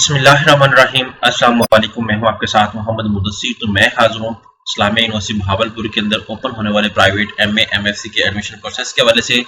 बिस्मिल्लाहिर्रहमानिर्रहीम। अस्सलाम वालेकुम। मैं हूं आपके साथ मोहम्मद मुदस्सिर। तो मैं हाजिर हूं इस्लामिया यूनिवर्सिटी भावलपुर के अंदर ओपन होने वाले प्राइवेट एमए एमएससी के एडमिशन प्रोसेस के हवाले से।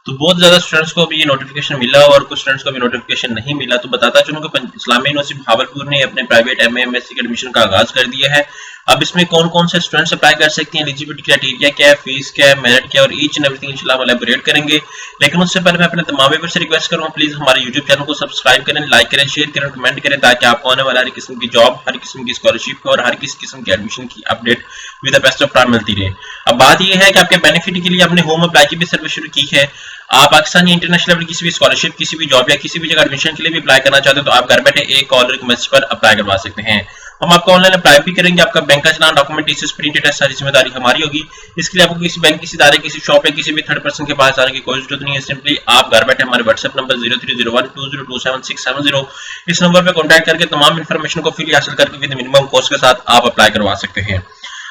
तो बहुत ज़्यादा स्टूडेंट्स को भी ये नोटिफिकेशन मिला और कुछ स्टूडेंट्स को भी नोटिफिकेशन नहीं मिला। तो बताता चलूँ कि इस्लामिया यूनिवर्सिटी भावलपुर ने अपने प्राइवेट एमए एमएससी के एडमिशन का आगाज कर दिया है। अब इसमें कौन कौन से स्टूडेंट्स अप्लाई कर सकते हैं, एलिजिबिलिटी क्राइटेरिया क्या है, फीस क्या है, मेरिट क्या है और ईच एंड एवरीथिंग इंशाल्लाह हम एलैबोरेट करेंगे। लेकिन उससे पहले मैं अपने तमाम व्यूअर्स से रिक्वेस्ट करूंगा, प्लीज हमारे यूट्यूब चैनल को सब्सक्राइब करें, लाइक करें, शेयर करें, कमेंट करें, ताकि आपको आने वाला हर किस्म की जॉब, हर किस्म की स्कॉलरशिप और हर किस्म की एडमिशन की update with the best of time मिलती रहे। अब बात यह है कि आपके बेनिफिट के लिए आपने होम अप्लाई की भी सर्विस शुरू की है। आप पाकिस्तान या इंटरनेशनल लेवल किसी भी स्कॉलरशिप, किसी भी जॉब या किसी भी जगह एडमिशन के लिए भी अप्लाई करना चाहते हैं तो आप घर बैठे एक कॉल एक मैसेज पर अप्लाई करवा सकते हैं। हम आपको ऑनलाइन अप्लाई भी करेंगे। आपका बैंक का चलान, डॉक्यूमेंट, टीसीएस, प्रिंटेड है, सारी जिम्मेदारी हमारी होगी। इसके लिए आपको किसी बैंक, किसी इदारे, किसी शॉप या किसी भी थर्ड पर्सन के पास जाने की कोई जरूरत नहीं है। सिंपली आप घर बैठे हमारे व्हाट्सएप नंबर 030120277670 इस नंबर पर कॉन्टैक्ट करके तमाम इन्फॉर्मेशन को फ्री हासिल करके विद मिनिमम कॉस्ट के साथ आप अप्लाई करवा सकते हैं।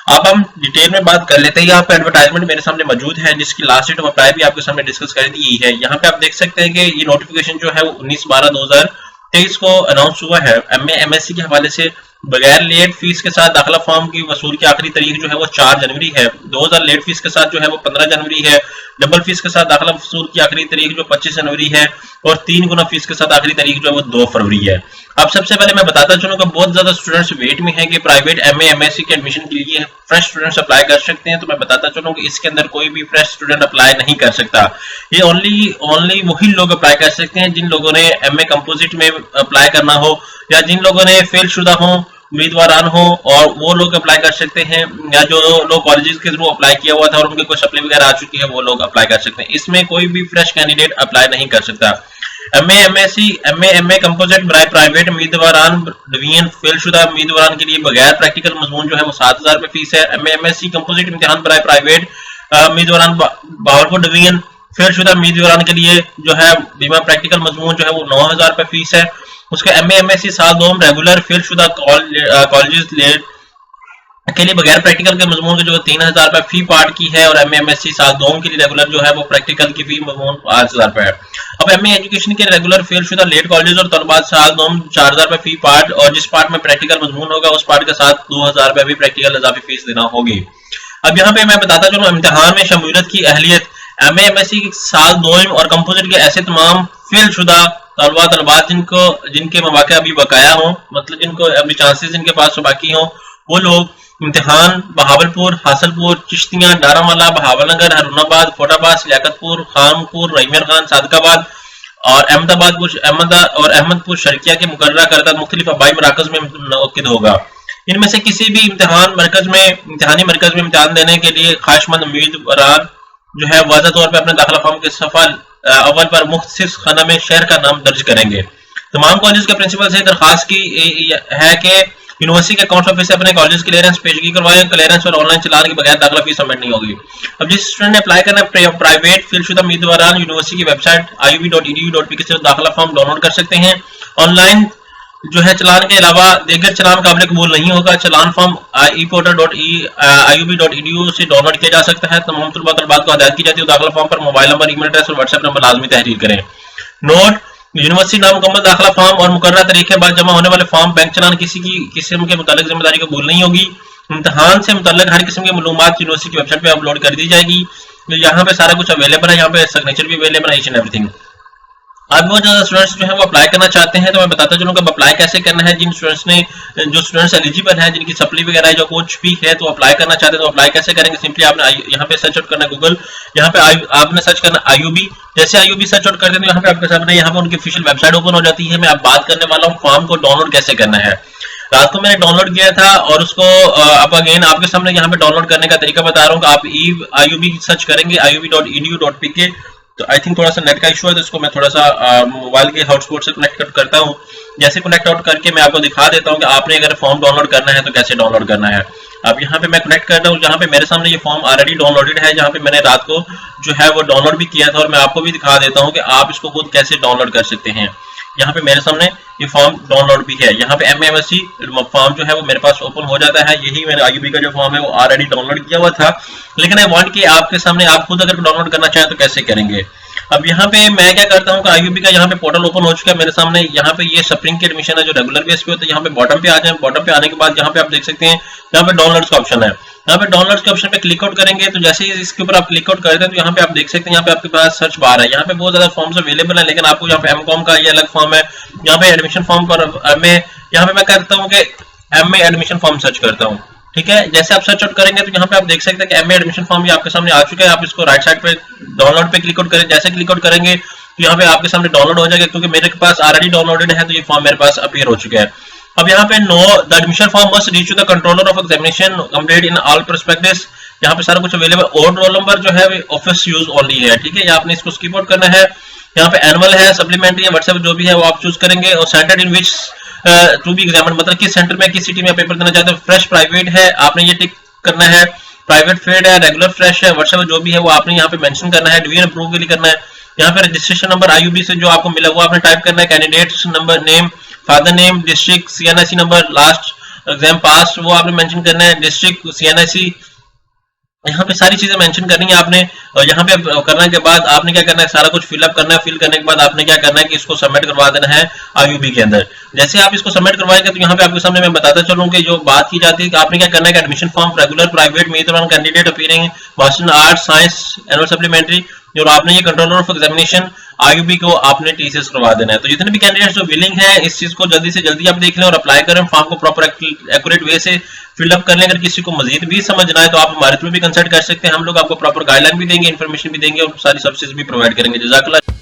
अब हम डिटेल में बात कर लेते हैं। यहाँ पे एडवर्टाइजमेंट मेरे सामने मौजूद है जिसकी लास्ट डेट ऑफ अप्लाई भी आपके सामने डिस्कस कर दी है। यहाँ पे आप देख सकते हैं कि ये नोटिफिकेशन जो है वो 19/12/2023 को अनाउंस हुआ है। एमए एमएससी के हवाले से बगैर लेट फीस के साथ दाखिला फॉर्म की वसूल की आखिरी तारीख जो है वो 4 जनवरी है। 2000 लेट फीस के साथ जो है वो 15 जनवरी है। डबल फीस के साथ दाखिला वसूल की आखिरी तारीख जो 25 जनवरी है और 3 गुना फीस के साथ आखिरी तारीख जो है वो 2 फरवरी है। अब सबसे पहले मैं बताता चलूँ कि बहुत ज्यादा स्टूडेंट्स वेट में हैं कि प्राइवेट एमए एमएससी के एडमिशन के लिए फ्रेश स्टूडेंट्स अप्लाई कर सकते हैं। तो मैं बताता चलूँ कि इसके अंदर कोई भी फ्रेश स्टूडेंट अप्लाई नहीं कर सकता। ये ओनली वही लोग अप्लाई कर सकते हैं जिन लोगों ने एमए कंपोजिट में अप्लाई करना हो या जिन लोगों ने फेल शुदा हो, उम्मीदवारान हो, और वो लोग अप्लाई कर सकते हैं, या जो लोग कॉलेजेस के थ्रू अप्लाई किया हुआ था और उनके कोई सप्ली वगैरह आ चुकी है वो लोग अप्लाई कर सकते हैं। इसमें कोई भी फ्रेश कैंडिडेट अप्लाई नहीं कर सकता। एमए एमएससी एमए कंपोजिट बराए प्राइवेट उम्मीदवारान डिवीजन फेलशुदा उम्मीदवारान के लिए बगैर प्रैक्टिकल मजमून जो है वो 7000 रुपए फीस है। एमए एमएससी कंपोजिट इम्तिहान बराए प्राइवेट उम्मीदवारान भावलपुर डिवीजन फेलशुदा उम्मीदवारान के लिए जो है बीमा प्रैक्टिकल मजमून जो है वो 9000 रुपए फीस है। उसका एमए एमएससी साल 2 रेगुलर फेलशुदा कॉलेजेस के लिए बगैर प्रैक्टिकल के मजमून के जो 3000 रुपए फी पार्ट की है और एमए एमएससी साल 2 के लिए रेगुलर जो है वो प्रैक्टिकल की फी मजमून 5000 रुपए है। अब एमए एजुकेशन के रेगुलर फेलशुदा लेट कॉलेज और तलबात साल 2 4000 रुपए फी पार्ट, और जिस पार्ट में प्रैक्टिकल मजमून होगा उस पार्ट के साथ 2000 रुपए भी प्रैक्टिकल इजाफी फीस देना होगी। अब यहाँ पे मैं बताता चलूँ इम्तिहान में शमूलियत की अहलियत एमए एमएससी साल 2 और कंपोजिट के ऐसे तमाम फेलशुदा तलबात जिनके मौके अभी बकाया हो, मतलब जिनको अभी चांसेस जिनके पास बाकी हो, वो लोग इम्तिहान बहावलपुर, हासलपुर, चिश्तियां, नारावाला, बहावलनगर, हरुणाबाद, फोटाबाद, लियाकतपुर, खानपुर, रहीमियर खान, सादकाबाद और अहमदपुर शर्किया के मुकर्ररा करदा मुख्तलिफ आबाई मराकज में मुनअक्किद होगा। इनमें से किसी भी इम्तिहानी मरकज में इम्तिहान देने के लिए ख्वाहिशमंद उम्मीदवार जो है वाज़ह तौर पर अपने दाखिला फॉर्म के सफा अव्वल पर मुख्तसिस खाना में शहर का नाम दर्ज करेंगे। तमाम कॉलेज के प्रिंसिपल से दरखास्त की है कि यूनिवर्सिटी के अकाउंट ऑफिस से अपने कॉलेज क्लियरेंस पेशगी करवाएं। क्लियरेंस और ऑनलाइन चलान के बगैर दाखिला फीस सबमिट नहीं होगी। अब जिस स्टूडेंट ने अप्लाई करना है प्राइवेट फेलशुदा उम्मीदवारान यूनिवर्सिटी की वेबसाइट iub.edu.pk से दाखिला फॉर्म डाउनलोड कर सकते हैं। ऑनलाइन जो है चलान के अलावा दीगर चलान काबिल कबूल नहीं होगा। चलान फॉर्म eportal.iub.edu से डाउनलोड किया जा सकता है। तमाम तलबात को हदायत की जाती है दाखिला फॉर्म पर मोबाइल नंबर, ईमेल एड्रेस और व्हाट्सएप नंबर लाजमी तहरीर करें। नोट, यूनिवर्सिटी नामुकम्मल दाखिला फॉर्म और मुकर्रर तरीके बाद जमा होने वाले फॉर्म बैंक चलान किसी की किस्म के मुतालिक जिम्मेदारी कबूल नहीं होगी। इम्तिहान से मुतालिक हर किस्म की मालूमात यूनिवर्सिटी की वेबसाइट पे अपलोड कर दी जाएगी। यहाँ पे सारा कुछ अवेलेबल है, यहाँ पे सिग्नेचर भी अवेलेबल है, ईच एंड एवरीथिंग। अब बहुत ज्यादा स्टूडेंट्स जो है वो अप्लाई करना चाहते हैं, तो मैं बताता चलूँ कि अप्लाई कैसे करना है। जो स्टूडेंट्स एलिजिबल हैं, जिनकी सप्ली वगैरह है, जो कुछ भी है तो अप्लाई करना चाहते हैं तो अप्लाई कैसे करेंगे। सिंपली आपने यहाँ पे सर्च आउट करना है गूगल, यहाँ पे आपने सर्च करना आईयूबी। जैसे आईयूबी सर्च आउट करते हैं तो यहाँ पे आपके सामने यहाँ पे उनकी ऑफिशियल वेबसाइट ओपन हो जाती है। मैं अब बात करने वाला हूँ फॉर्म को डाउनलोड कैसे करना है। रात को मैंने डाउनलोड किया था और उसको अब अगेन आपके सामने यहाँ पे डाउनलोड करने का तरीका बता रहा हूँ कि आप आईयूबी सर्च करेंगे iub.edu.pk। तो आई थिंक थोड़ा सा नेट का इशू है तो इसको मैं थोड़ा सा मोबाइल के हॉटस्पॉट से कनेक्ट करता हूँ। जैसे कनेक्ट आउट करके मैं आपको दिखा देता हूँ कि आपने अगर फॉर्म डाउनलोड करना है तो कैसे डाउनलोड करना है। अब यहाँ पे मैं कनेक्ट करता हूँ, जहाँ पे मेरे सामने ये फॉर्म ऑलरेडी डाउनलोडेड है, जहाँ पे मैंने रात को जो है वो डाउनलोड भी किया था और मैं आपको भी दिखा देता हूँ कि आप इसको खुद कैसे डाउनलोड कर सकते हैं। यहाँ पे मेरे सामने ये फॉर्म डाउनलोड भी है। यहाँ पे एमएमएससी फॉर्म जो है वो मेरे पास ओपन हो जाता है। यही मेरे आईयूबी का जो फॉर्म है वो ऑलरेडी डाउनलोड किया हुआ था, लेकिन आई वांट कि आपके सामने आप खुद अगर डाउनलोड करना चाहें तो कैसे करेंगे। अब यहाँ पे मैं क्या करता हूँ कि आईयूबी का यहाँ पे पोर्टल ओपन हो चुका है मेरे सामने। यहाँ पे ये स्प्रिंग की एडमिशन है जो रेगुलर बेस पे होता है। यहाँ पे बॉटम पे आ जाए, बॉटम पे आने के बाद यहाँ पे आप देख सकते हैं यहाँ पे डाउनलोड्स का ऑप्शन है। यहाँ पे डाउनलोड्स के ऑप्शन पे क्लिक आउट करेंगे तो जैसे ही इसके ऊपर आप क्लिक आउट करते हैं तो यहाँ पे आप देख सकते हैं यहाँ पे आपके पास सर्च बार है। यहाँ पे बहुत ज्यादा फॉर्म्स अवेलेबल है, लेकिन आपको यहाँ पे एमकॉम का ये अलग फॉर्म है, यहाँ पे एडमिशन फॉर्म पर यहाँ पे मैं करता हूँ कि एमए एडमिशन फॉर्म सर्च करता हूँ। ठीक है, जैसे आप सर्च आउट करेंगे तो यहाँ पे आप देख सकते हैं कि एमए एडमिशन फॉर्म भी आपके सामने आ चुका है। आप इसको राइट साइड पे डाउनलोड पे क्लिक आउट करें, जैसे क्लिक आउट करेंगे तो यहाँ पे आपके सामने डाउनलोड हो जाएगा, क्योंकि मेरे पास ऑलरेडी डाउनलोडेड है तो ये फॉर्म मेरे पास अपीयर हो चुका है। अब यहाँ पे no the admission form must reach to the controller of examination complete in all prospectus. यहाँ पे सारा कुछ अवेलेबल। और रोल नंबर जो है ऑफिस यूज ओनली है। ठीक है, आपने इसको स्किप आउट करना है। यहाँ पे एनुअल है, सप्लीमेंट्री है, व्हाट्सएप जो भी है वो आप चूज करेंगे। और centre in which to be examine, मतलब किस सेंटर में किस सिटी में पेपर देना चाहते हो। फ्रेश प्राइवेट है, आपने ये टिक करना है। प्राइवेट फेड है, रेगुलर फ्रेश है, व्हाट्सएप जो भी है वो आपने यहाँ पे मेंशन करना है। डिवीजन अप्रूव के लिए करना है। यहाँ पे रजिस्ट्रेशन नंबर आईयूबी से जो आपको मिला वो आपने टाइप करना है। Candidate number, name, father name, district, CNIC number, last exam पास वो आपने मेंशन करना है। डिस्ट्रिक्ट, सीएनआईसी, यहाँ पे सारी चीजें मेंशन करनी है आपने। और यहाँ पे करने के बाद आपने क्या करना है, सारा कुछ फिलअप करना है। फिल करने के बाद आपने क्या करना है कि इसको सबमिट करवा देना है आईयूबी के अंदर। जैसे आप इसको सबमिट करवाएंगे तो यहाँ पे आपके सामने मैं बताता चलूँ कि जो बात की जाती है कि आपने क्या करना है कि एडमिशन फॉर्म रेगुलर प्राइवेट में candidate appearing master arts science annual supplementary, और आपने ये कंट्रोलर ऑफ एग्जामिनेशन आईयूबी को आपने टीसीएस करवा देना है। तो जितने भी कैंडिडेट्स जो विलिंग है इस चीज को जल्दी से जल्दी आप देख लें और अप्लाई करें, फॉर्म को प्रॉपर एक्यूरेट वे से फिलअप कर लें। अगर किसी को मजीद भी समझना है तो आप हमारे थ्रू भी कंसल्ट कर सकते हैं। हम लोग आपको प्रॉपर गाइडलाइन भी देंगे, इन्फॉर्मेशन भी देंगे और सारी सर्विसेज भी प्रोवाइड करेंगे। जज़ाकल्लाह।